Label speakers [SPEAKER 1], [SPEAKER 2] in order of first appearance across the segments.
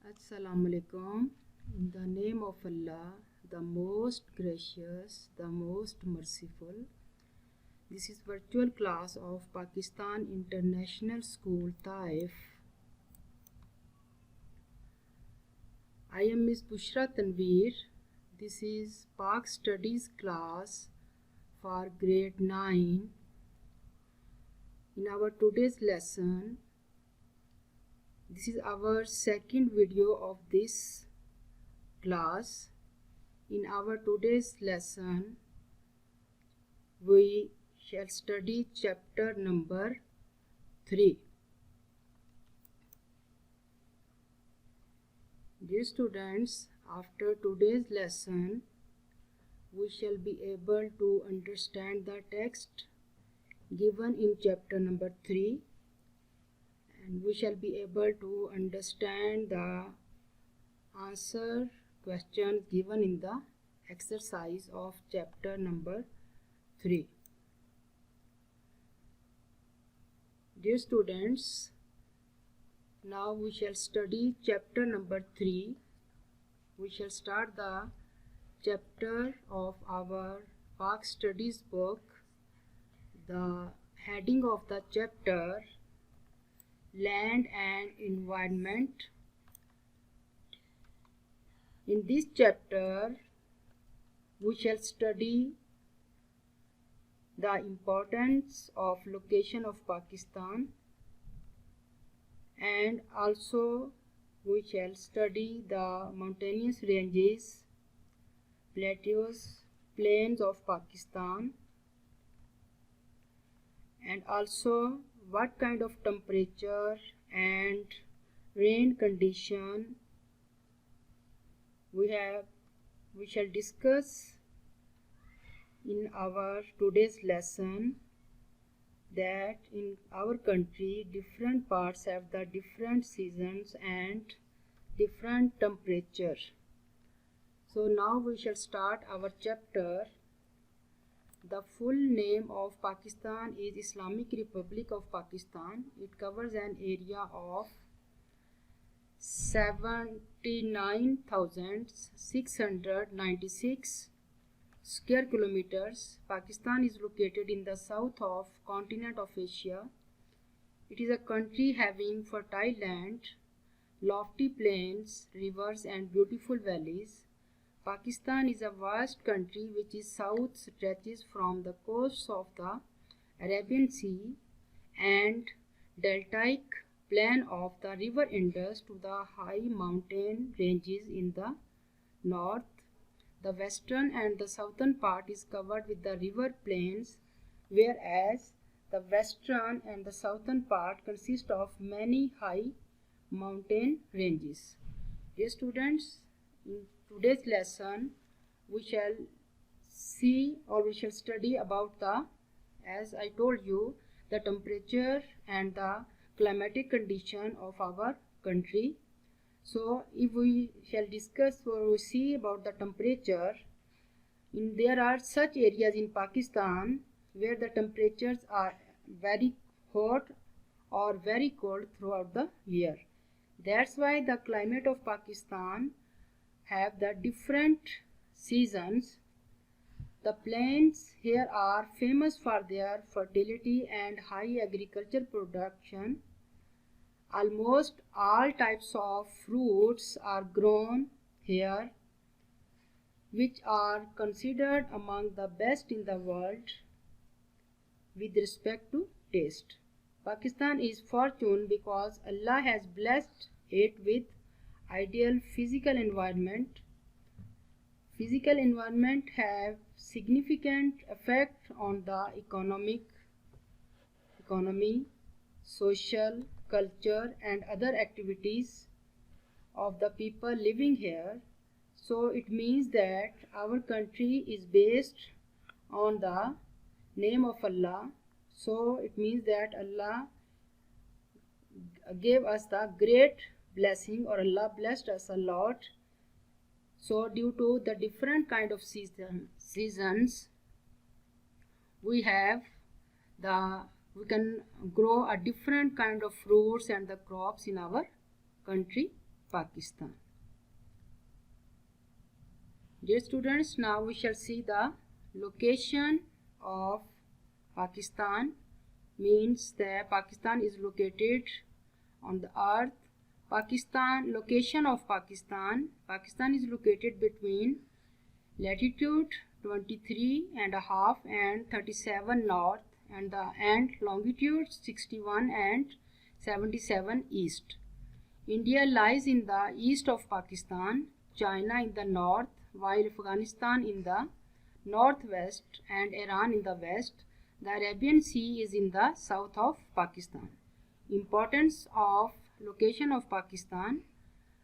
[SPEAKER 1] Assalamu alaikum. In the name of Allah, the most gracious, the most merciful. This is virtual class of Pakistan International School, Taif. I am Ms. Bushra Tanveer. This is Pak Studies class for grade 9. In our today's lesson, this is our second video of this class. In our today's lesson, we shall study chapter number 3. Dear students, after today's lesson, we shall be able to understand the text given in chapter number 3. And we shall be able to understand the answer questions given in the exercise of chapter number 3. Dear students, now we shall study chapter number 3. We shall start the chapter of our Pak Studies book. The heading of the chapter, Land and Environment. In this chapter, we shall study the importance of location of Pakistan, and also we shall study the mountainous ranges, plateaus, plains of Pakistan, and also what kind of temperature and rain condition we shall discuss in our today's lesson. That in our country different parts have the different seasons and different temperature. So now we shall start our chapter. The full name of Pakistan is Islamic Republic of Pakistan. It covers an area of 79,696 square kilometers. Pakistan is located in the south of continent of Asia. It is a country having fertile land, lofty plains, rivers and beautiful valleys. Pakistan is a vast country which is south stretches from the coasts of the Arabian Sea and deltaic plain of the river Indus to the high mountain ranges in the north. The western and the southern part is covered with the river plains, whereas the western and the southern part consist of many high mountain ranges. Dear students, in today's lesson we shall study about the, as I told you, the temperature and the climatic condition of our country. So if we shall discuss or we see about the temperature, there are such areas in Pakistan where the temperatures are very hot or very cold throughout the year. That's why the climate of Pakistan have the different seasons. The plains here are famous for their fertility and high agricultural production. Almost all types of fruits are grown here, which are considered among the best in the world with respect to taste. Pakistan is fortunate because Allah has blessed it with ideal physical environment. Physical environment have significant effect on the economy, social, culture and other activities of the people living here. So it means that our country is based on the name of Allah. So it means that Allah gave us the great blessing, or Allah blessed us a lot. So due to the different kind of seasons, we can grow a different kind of fruits and the crops in our country. Pakistan. Dear students, now we shall see the location of Pakistan. Means that Pakistan is located on the earth. Pakistan, location of Pakistan. Pakistan is located between latitude 23.5 and 37 north and longitude 61 and 77 east. India lies in the east of Pakistan, China in the north, while Afghanistan in the northwest and Iran in the west. The Arabian Sea is in the south of Pakistan. Importance of location of Pakistan.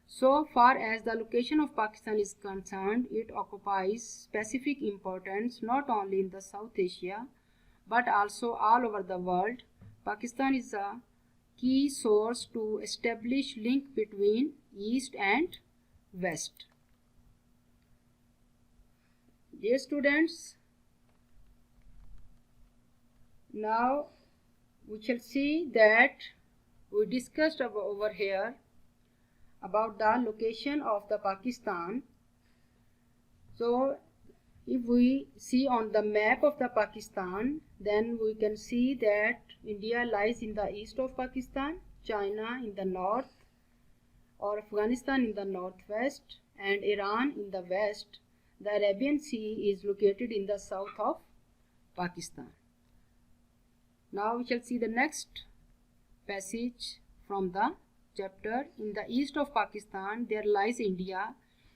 [SPEAKER 1] So far as the location of Pakistan is concerned, it occupies specific importance not only in the South Asia but also all over the world. Pakistan is a key source to establish link between East and West. Dear students, now we shall see that we discussed over here about the location of the Pakistan. So if we see on the map of the Pakistan, then we can see that India lies in the east of Pakistan, China in the north, or Afghanistan in the northwest, and Iran in the west. The Arabian Sea is located in the south of Pakistan. Now we shall see the next passage from the chapter. In the east of Pakistan there lies India,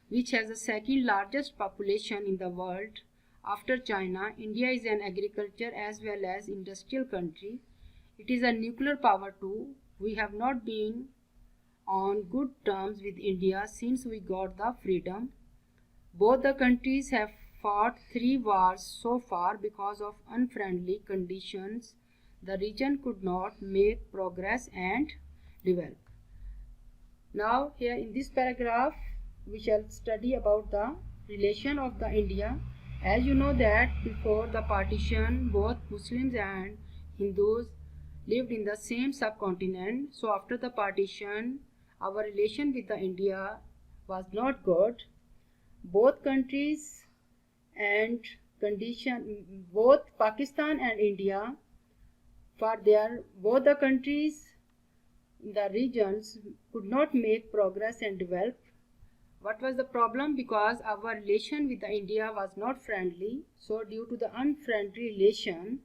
[SPEAKER 1] which has the second largest population in the world after China. India is an agriculture as well as industrial country. It is a nuclear power too. We have not been on good terms with India since we got the freedom. Both the countries have fought 3 wars so far because of unfriendly conditions. The region could not make progress and develop. Now here in this paragraph we shall study about the relation of the India. As you know that before the partition both Muslims and Hindus lived in the same subcontinent. So after the partition our relation with the India was not good. Both countries and both Pakistan and India, both the countries in the regions could not make progress and develop. What was the problem? Because our relation with the India was not friendly. So due to the unfriendly relation,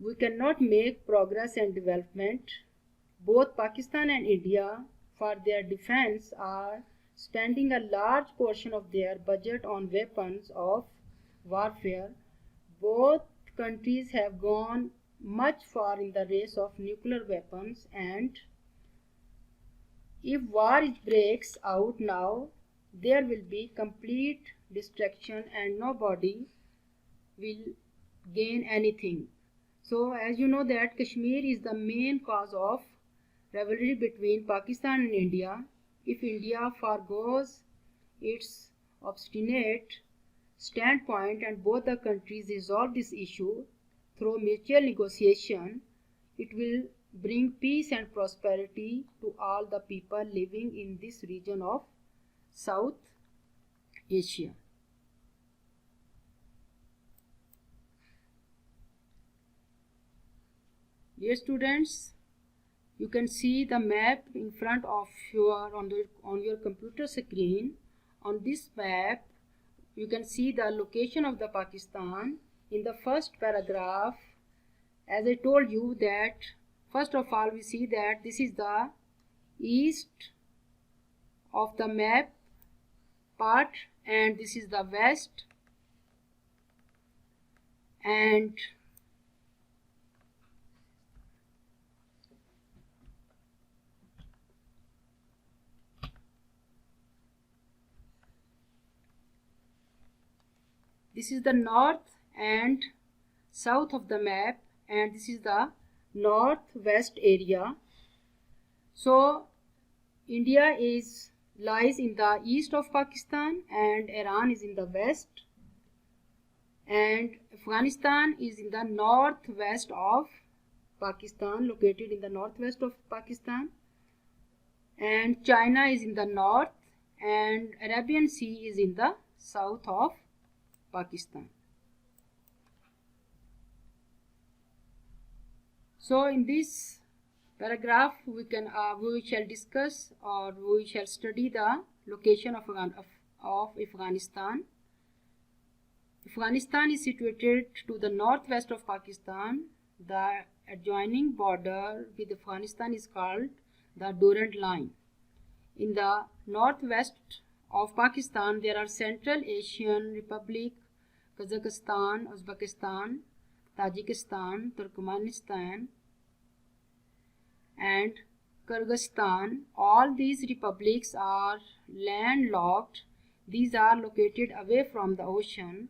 [SPEAKER 1] we cannot make progress and development. Both Pakistan and India for their defense are spending a large portion of their budget on weapons of warfare. Both countries have gone much far in the race of nuclear weapons, and if war breaks out now, there will be complete destruction and nobody will gain anything. So as you know that Kashmir is the main cause of rivalry between Pakistan and India. If India forgoes its obstinate standpoint and both the countries resolve this issue through mutual negotiation, it will bring peace and prosperity to all the people living in this region of South Asia. Dear students, you can see the map in front of on your computer screen. On this map, you can see the location of the Pakistan. In the first paragraph, as I told you that first of all we see that this is the east of the map part and this is the west, and this is the north and south of the map, and this is the northwest area. So India lies in the east of Pakistan and Iran is in the west, and Afghanistan is in the northwest of Pakistan, located in the northwest of Pakistan, and China is in the north, and Arabian Sea is in the south of Pakistan. So in this paragraph we shall discuss, or we shall study the location of Afghanistan. Afghanistan is situated to the northwest of Pakistan. The adjoining border with Afghanistan is called the Durand Line. In the northwest of Pakistan there are Central Asian Republic, Kazakhstan, Uzbekistan, Tajikistan, Turkmenistan and Kyrgyzstan. All these republics are landlocked. These are located away from the ocean.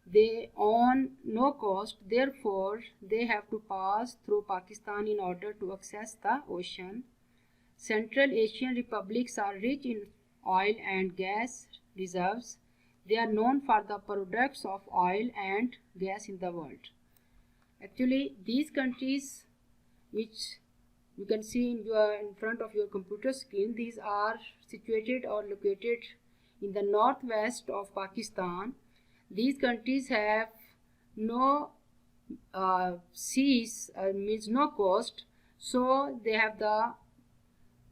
[SPEAKER 1] They own no coast, therefore they have to pass through Pakistan in order to access the ocean. Central Asian republics are rich in oil and gas reserves. They are known for the products of oil and gas in the world. Actually, these countries which you can see in front of your computer screen, these are situated or located in the northwest of Pakistan. These countries have no seas, means no coast, so they have the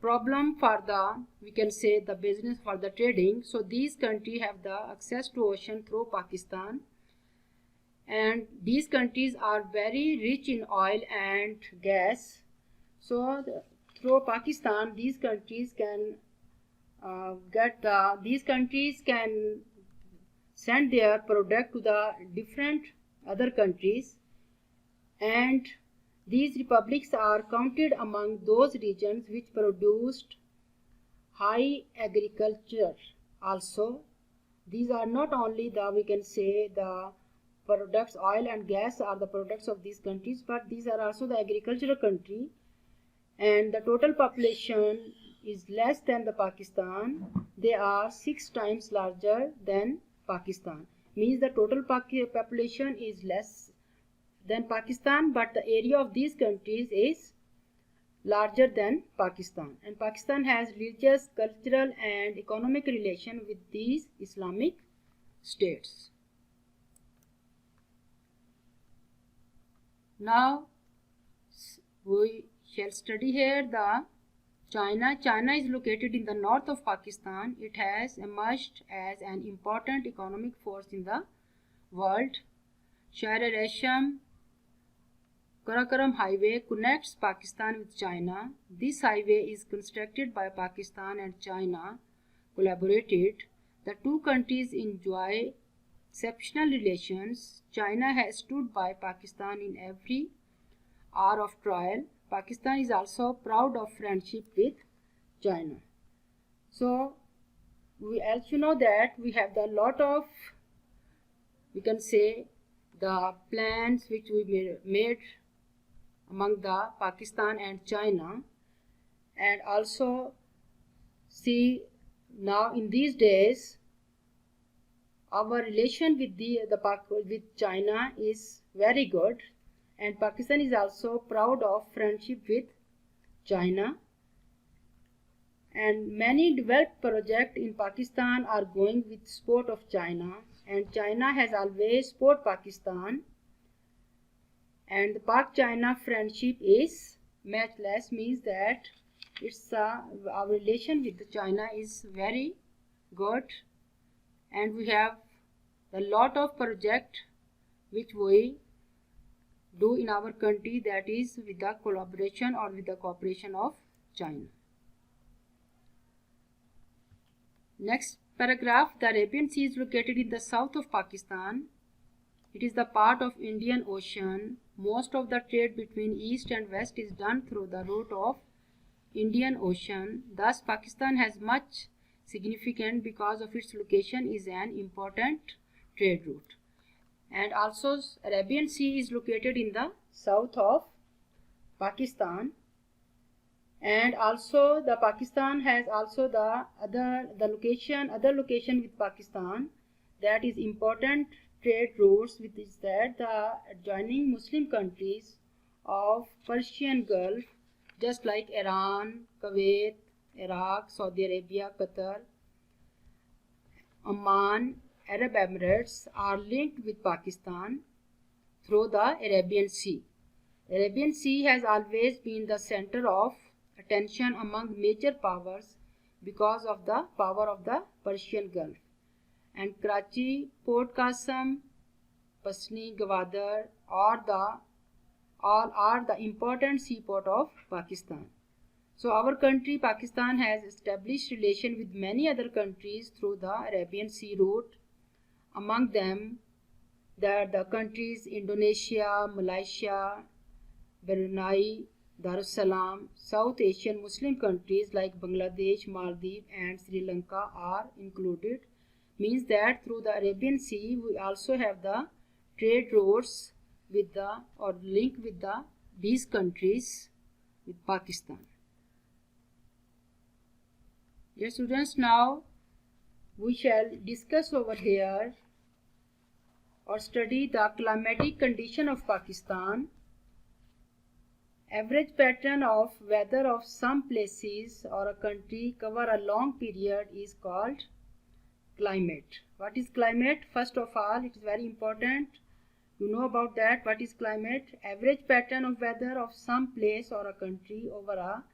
[SPEAKER 1] problem for the, we can say, the business for the trading. So these countries have the access to ocean through Pakistan, and these countries are very rich in oil and gas. So through Pakistan these countries can send their product to the different other countries, and these republics are counted among those regions which produced high agriculture. Also, these are not only the, we can say, the products, oil and gas are the products of these countries, but these are also the agricultural country, and the total population is less than the Pakistan. They are 6 times larger than Pakistan. Means the total population is less than Pakistan, but the area of these countries is larger than Pakistan. And Pakistan has religious, cultural and economic relation with these Islamic states. Now we shall study here the China. China is located in the north of Pakistan. It has emerged as an important economic force in the world. Shah-e-Rasham Karakoram Highway connects Pakistan with China. This highway is constructed by Pakistan and China collaborated. The two countries enjoy exceptional relations. China has stood by Pakistan in every hour of trial. Pakistan is also proud of friendship with China. So, as you know that we have a lot of, we can say, the plans which we made among the Pakistan and China, and also see now in these days our relation with China is very good, and Pakistan is also proud of friendship with China, and many developed projects in Pakistan are going with support of China, and China has always supported Pakistan, and the Pak-China friendship is matchless, means that it's our relation with China is very good, and we have a lot of projects which we do in our country, that is with the collaboration or with the cooperation of China. Next paragraph, the Arabian Sea is located in the south of Pakistan. It is the part of Indian Ocean. Most of the trade between east and west is done through the route of Indian Ocean. Thus, Pakistan has much significance because of its location is an important trade route. And also Arabian Sea is located in the south of Pakistan, and also the Pakistan has also the other location with Pakistan, that is important trade routes, which is that the adjoining Muslim countries of Persian Gulf, just like Iran, Kuwait, Iraq, Saudi Arabia, Qatar, Oman, Arab Emirates are linked with Pakistan through the Arabian Sea. The Arabian Sea has always been the center of attention among major powers because of the power of the Persian Gulf. And Karachi, Port Qasim, Pasni, Gwadar all are the important seaport of Pakistan. So our country Pakistan has established relation with many other countries through the Arabian Sea route. Among them the countries Indonesia, Malaysia, Brunei, Darussalam, South Asian Muslim countries like Bangladesh, Maldives and Sri Lanka are included. Means that through the Arabian Sea we also have the trade routes with the or link with these countries with Pakistan. Dear students, now we shall discuss over here or study the climatic condition of Pakistan. Average pattern of weather of some places or a country cover a long period is called climate. What is climate? First of all, it is very important you know about that. What is climate? Average pattern of weather of some place or a country over a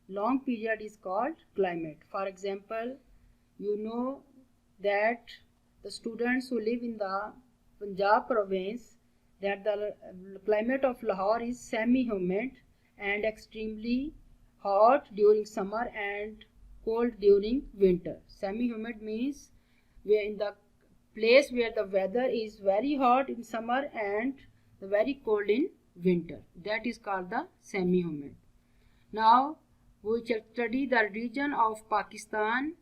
[SPEAKER 1] long period is called climate. For example, you know that the students who live in the Punjab province, that the climate of Lahore is semi-humid and extremely hot during summer and cold during winter. Semi-humid means we are in the place where the weather is very hot in summer and very cold in winter. That is called the semi-humid. Now we shall study the region of Pakistan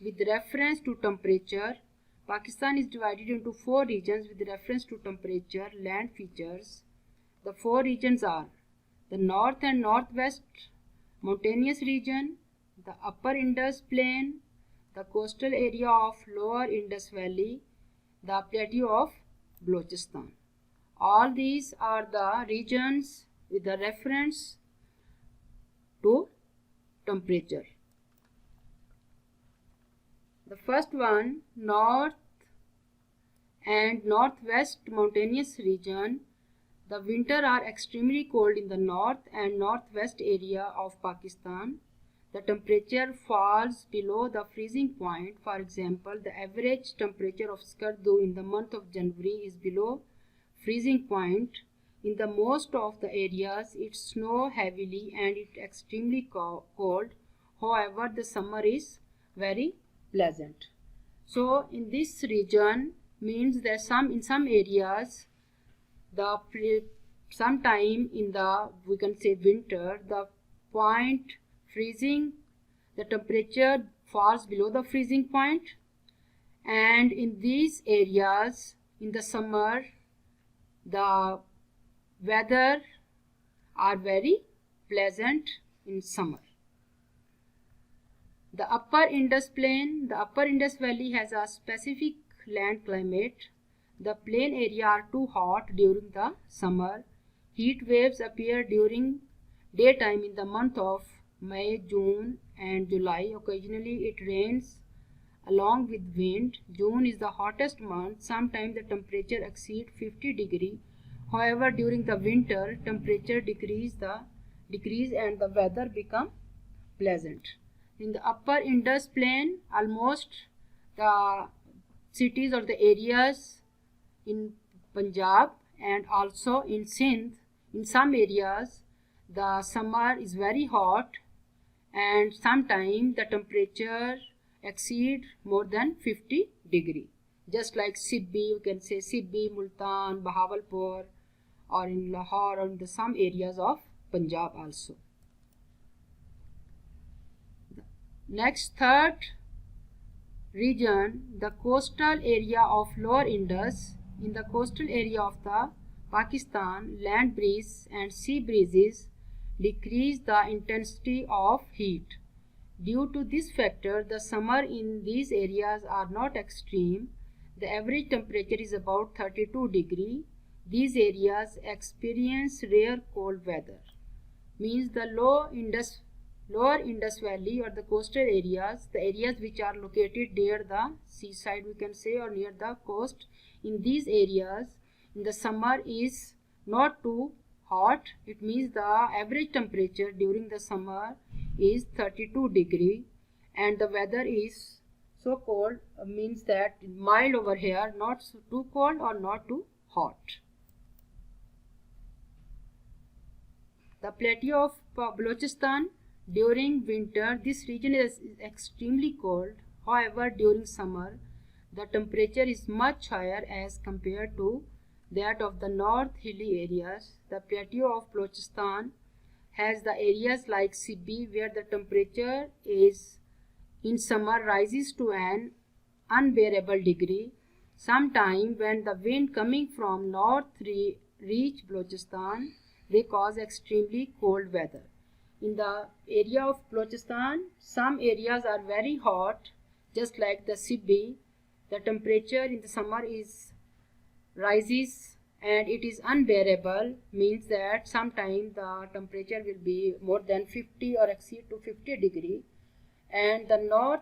[SPEAKER 1] with reference to temperature. Pakistan is divided into 4 regions with reference to temperature, land features. The 4 regions are the North and Northwest mountainous region, the Upper Indus Plain, the coastal area of Lower Indus Valley, the plateau of Balochistan. All these are the regions with the reference to temperature. The first one, North and Northwest mountainous region. The winter are extremely cold in the north and northwest area of Pakistan. The temperature falls below the freezing point. For example, the average temperature of Skardu in the month of January is below freezing point. In the most of the areas, it snows heavily and it is extremely cold. However, the summer is very pleasant. So, in this region means that in some areas, sometime in the we can say winter, the point freezing, the temperature falls below the freezing point, and in these areas in the summer the weather are very pleasant in summer. The Upper Indus Plain, the Upper Indus Valley has a specific land climate. The plain area are too hot during the summer. Heat waves appear during daytime in the month of May, June and July. Occasionally it rains along with wind. June is the hottest month. Sometimes the temperature exceeds 50 degrees. However, during the winter, temperature decrease and the weather become pleasant. In the Upper Indus Plain, almost the cities or the areas in Punjab and also in Sindh, in some areas the summer is very hot and sometimes the temperature exceed more than 50 degree. Just like Sibbi, you can say Sibbi, Multan, Bahawalpur, or in Lahore or in some areas of Punjab also. Next, third region, the coastal area of Lower Indus. In the coastal area of the Pakistan, land breeze and sea breezes decrease the intensity of heat. Due to this factor, the summer in these areas are not extreme. The average temperature is about 32 degrees. These areas experience rare cold weather. Means the low Indus Lower Indus Valley or the coastal areas, the areas which are located near the seaside, we can say, or near the coast. In these areas, in the summer is not too hot. It means the average temperature during the summer is 32 degree, and the weather is so cold, means that mild over here, not too cold or not too hot. The plateau of Balochistan, during winter this region is extremely cold. However, during summer the temperature is much higher as compared to that of the north hilly areas. The plateau of Balochistan has the areas like Sibbi, where the temperature is in summer rises to an unbearable degree. Sometime when the wind coming from north reach Balochistan, they cause extremely cold weather. In the area of Balochistan, some areas are very hot, just like the Sibbi. The temperature in the summer is rises and it is unbearable, means that sometime the temperature will be more than 50 or exceed to 50 degree. And the north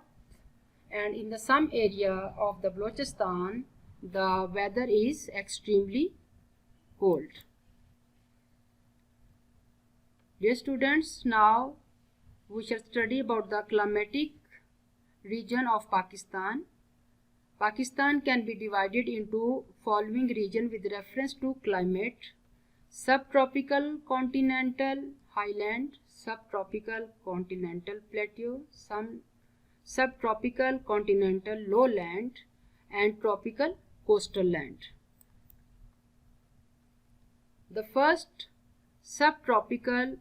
[SPEAKER 1] and in the some area of the Balochistan, the weather is extremely cold. Dear students, now we shall study about the climatic region of Pakistan. Pakistan can be divided into following region with reference to climate: subtropical continental highland, subtropical continental plateau, subtropical continental lowland, and tropical coastal land. The first, subtropical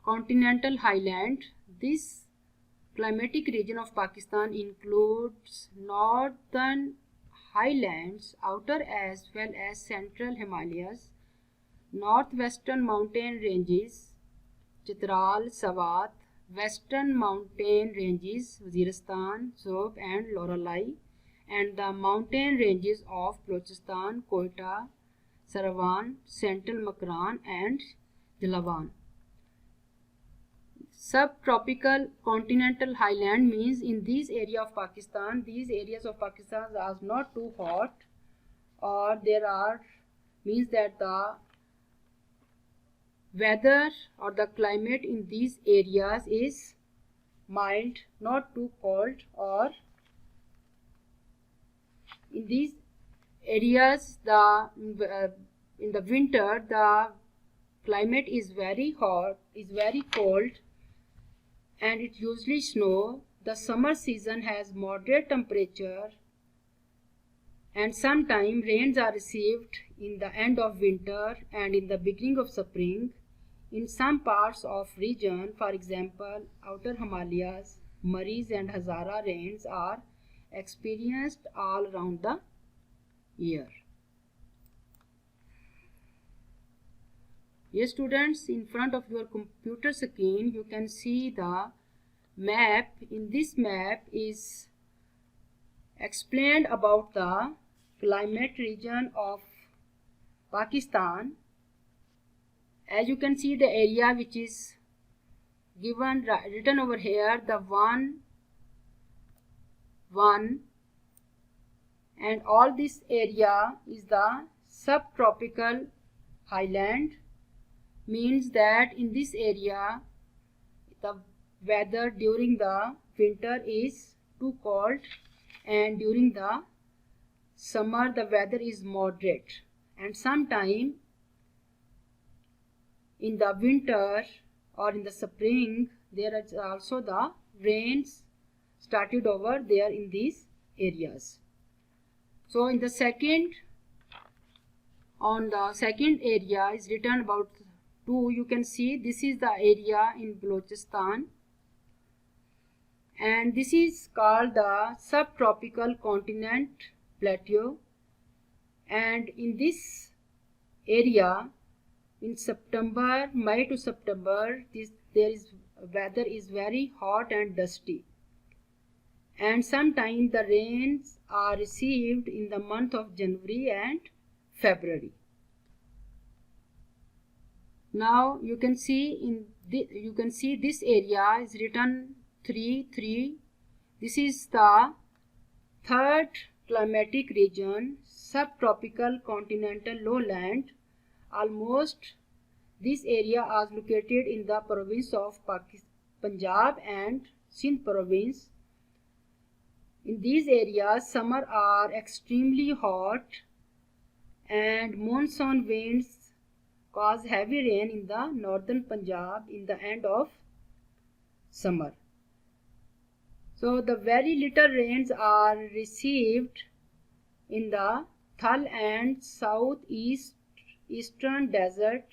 [SPEAKER 1] continental highland. This climatic region of Pakistan includes northern highlands, outer as well as central Himalayas, northwestern mountain ranges, Chitral, Swat, western mountain ranges, Waziristan, Zob and Loralai, and the mountain ranges of Balochistan, Quetta, Saravan, Central Makran and Jalawan. Subtropical continental highland means in these areas of Pakistan, are not too hot, or there are means that the weather or the climate in these areas is mild, not too cold, or in these areas in the winter the climate is very hot, is very cold, and it usually snow. The summer season has moderate temperature, and sometimes rains are received in the end of winter and in the beginning of spring. In some parts of region, for example, outer Himalayas, Maris and Hazara, rains are experienced all around the year. Yes, students, in front of your computer screen you can see the map. In this map is explained about the climate region of Pakistan. As you can see, the area which is given written over here, the 1 and all this area is the subtropical highland, means that in this area the weather during the winter is too cold and during the summer the weather is moderate, and sometime in the winter or in the spring there is also the rains started over there in these areas. So in the second, on the second area is written about 2. You can see this is the area in Balochistan, and this is called the subtropical continent plateau, and in this area in September, May to September, weather is very hot and dusty, and sometimes the rains are received in the month of January and February. Now you can see this area is written 3 3. This is the third climatic region, subtropical continental lowland. Almost this area is located in the province of Punjab and Sindh province. In these areas, summer are extremely hot and monsoon winds cause heavy rain in the northern Punjab in the end of summer. So the very little rains are received in the Thal and southeastern desert,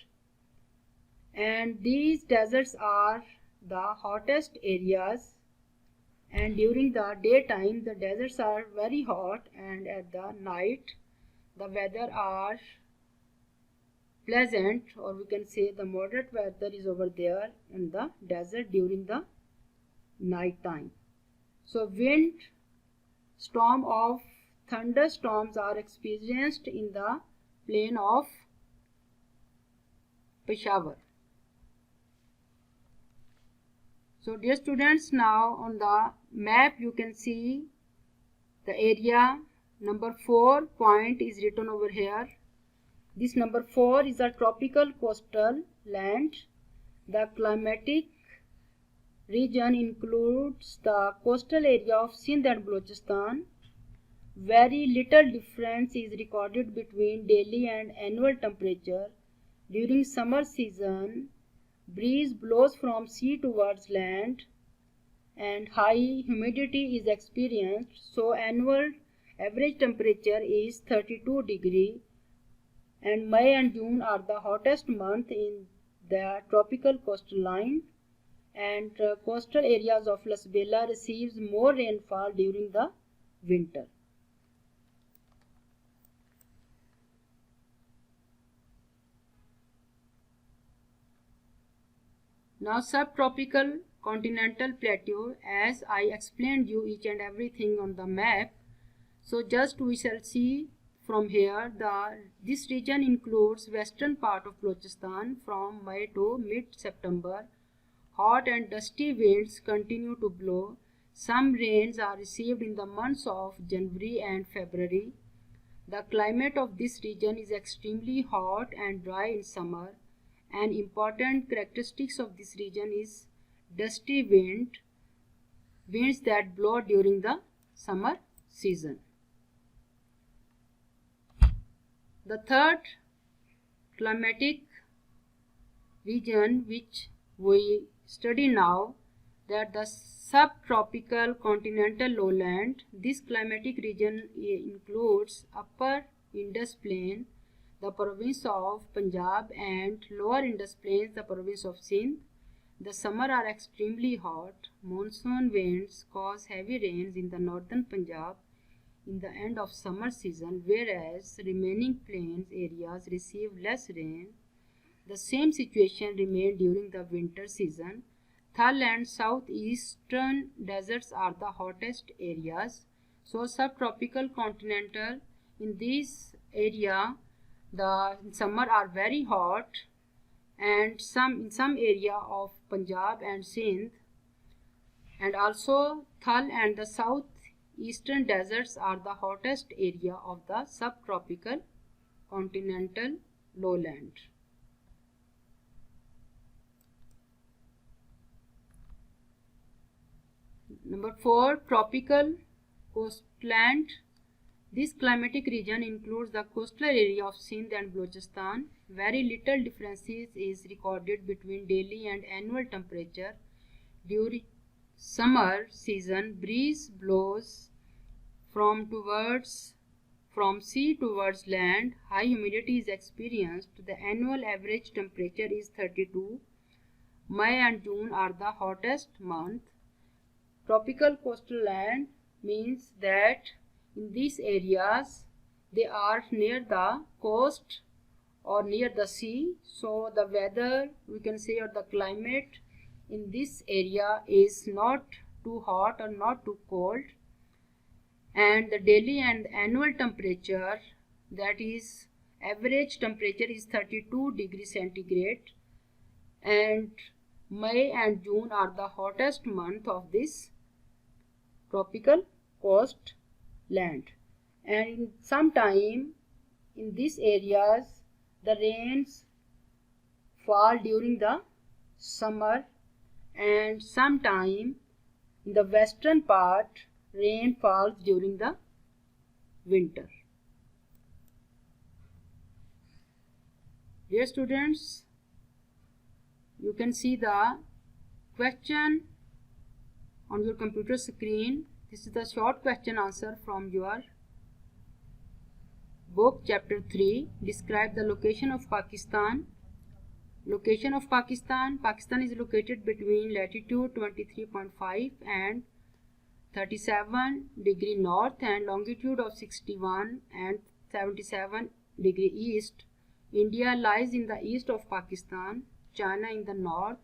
[SPEAKER 1] and these deserts are the hottest areas, and during the daytime the deserts are very hot, and at the night the weather are pleasant, or we can say the moderate weather is over there in the desert during the night time. So wind, storm of thunderstorms are experienced in the plain of Peshawar. So dear students, now on the map you can see the area number 4 point is written over here. This number 4 is a tropical coastal land. The climatic region includes the coastal area of Sindh and Balochistan. Very little difference is recorded between daily and annual temperature. During summer season, breeze blows from sea towards land and high humidity is experienced, so annual average temperature is 32 degree, and May and June are the hottest month in the tropical coastal line, and coastal areas of Lasbela receives more rainfall during the winter. Now subtropical continental plateau, as I explained you each and everything on the map. So just we shall see from here, this region includes western part of Balochistan from May to mid-September. Hot and dusty winds continue to blow. Some rains are received in the months of January and February. The climate of this region is extremely hot and dry in summer. An important characteristics of this region is dusty winds that blow during the summer season. The third climatic region which we study now, that the subtropical continental lowland. This climatic region includes upper Indus Plain, the province of Punjab, and lower Indus Plains, the province of Sindh. The summer are extremely hot. Monsoon winds cause heavy rains in the northern Punjab in the end of summer season, whereas remaining plains areas receive less rain. The same situation remained during the winter season. Thal and southeastern deserts are the hottest areas. So subtropical continental, in this area the summer are very hot, and in some area of Punjab and Sindh, and also Thal and the southeastern deserts are the hottest area of the subtropical continental lowland. Number 4, tropical coastland. This climatic region includes the coastal area of Sindh and Balochistan. Very little differences is recorded between daily and annual temperature. During summer season, breeze blows from sea towards land. High humidity is experienced. The annual average temperature is 32. May and June are the hottest month. Tropical coastal land means that in these areas they are near the coast or near the sea, so the weather, we can say, or the climate in this area is not too hot or not too cold, and the daily and annual temperature, that is average temperature, is 32 degrees centigrade. and May and June are the hottest month of this tropical coast land, and sometime in these areas the rains fall during the summer, and sometime in the western part rain falls during the winter. Dear students, you can see the question on your computer screen. This is the short question answer from your book chapter 3. Describe the location of Pakistan. Location of Pakistan. Pakistan is located between latitude 23.5 and 37° north and longitude of 61 and 77° east. India lies in the east of Pakistan, China in the north,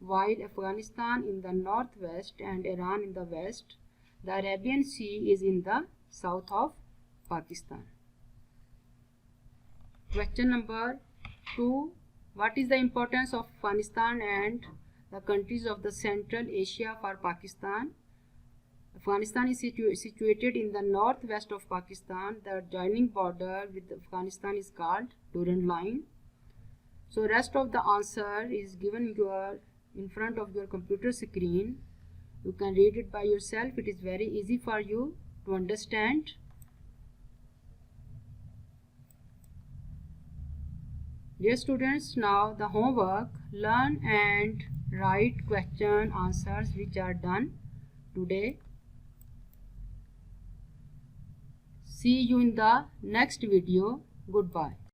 [SPEAKER 1] while Afghanistan in the northwest and Iran in the west. The Arabian Sea is in the south of Pakistan. Question number 2. What is the importance of Afghanistan and the countries of the Central Asia for Pakistan? Afghanistan is situated in the northwest of Pakistan. The joining border with Afghanistan is called Durand Line. So rest of the answer is given in front of your computer screen. You can read it by yourself. It is very easy for you to understand. Dear students, now the homework: learn and write question answers which are done today. See you in the next video. Goodbye.